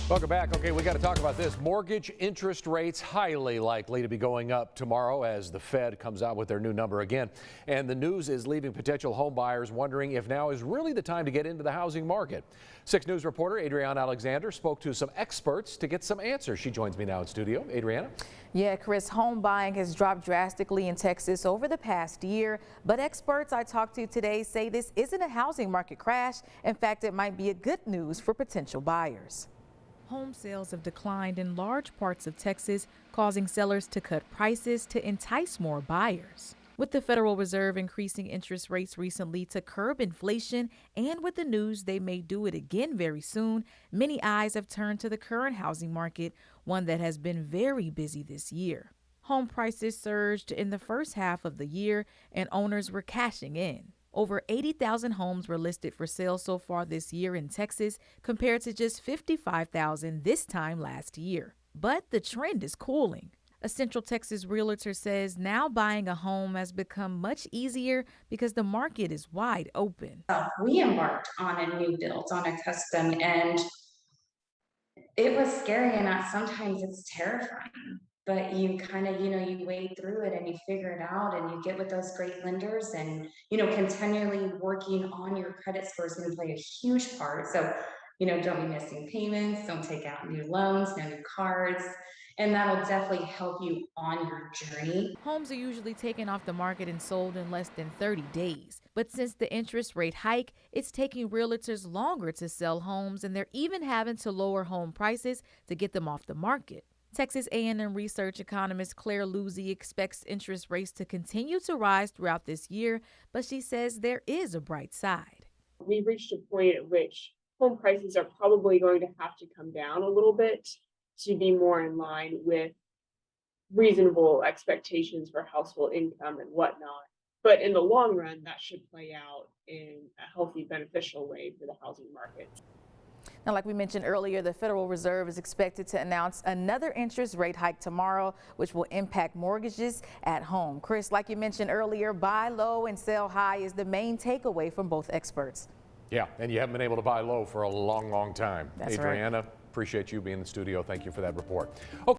Welcome back. Okay, we got to talk about this. Mortgage interest rates highly likely to be going up tomorrow as the Fed comes out with their new number again. And the news is leaving potential home buyers wondering if now is really the time to get into the housing market. 6 News reporter Adriana Alexander spoke to some experts to get some answers. She joins me now in studio. Adriana? Yeah, Chris, home buying has dropped drastically in Texas over the past year, but experts I talked to today say this isn't a housing market crash. In fact, it might be a good news for potential buyers. Home sales have declined in large parts of Texas, causing sellers to cut prices to entice more buyers. With the Federal Reserve increasing interest rates recently to curb inflation, and with the news they may do it again very soon, many eyes have turned to the current housing market, one that has been very busy this year. Home prices surged in the first half of the year, and owners were cashing in. Over 80,000 homes were listed for sale so far this year in Texas, compared to just 55,000 this time last year. But the trend is cooling. A Central Texas realtor says now buying a home has become much easier because the market is wide open. We embarked on a new build, on a custom, and it was scary, and sometimes it's terrifying. But you kind of, you wade through it and you figure it out and you get with those great lenders, and, continually working on your credit score is going to play a huge part. So, don't be missing payments, don't take out new loans, no new cards, and that'll definitely help you on your journey. Homes are usually taken off the market and sold in less than 30 days. But since the interest rate hike, it's taking realtors longer to sell homes, and they're even having to lower home prices to get them off the market. Texas A&M research economist Claire Luzzi expects interest rates to continue to rise throughout this year, but she says there is a bright side. We've reached a point at which home prices are probably going to have to come down a little bit to be more in line with reasonable expectations for household income and whatnot. But in the long run, that should play out in a healthy, beneficial way for the housing market. Now, like we mentioned earlier, the Federal Reserve is expected to announce another interest rate hike tomorrow, which will impact mortgages at home. Chris, like you mentioned earlier, buy low and sell high is the main takeaway from both experts. Yeah, and you haven't been able to buy low for a long time. That's Adriana, right. Appreciate you being in the studio. Thank you for that report. Okay.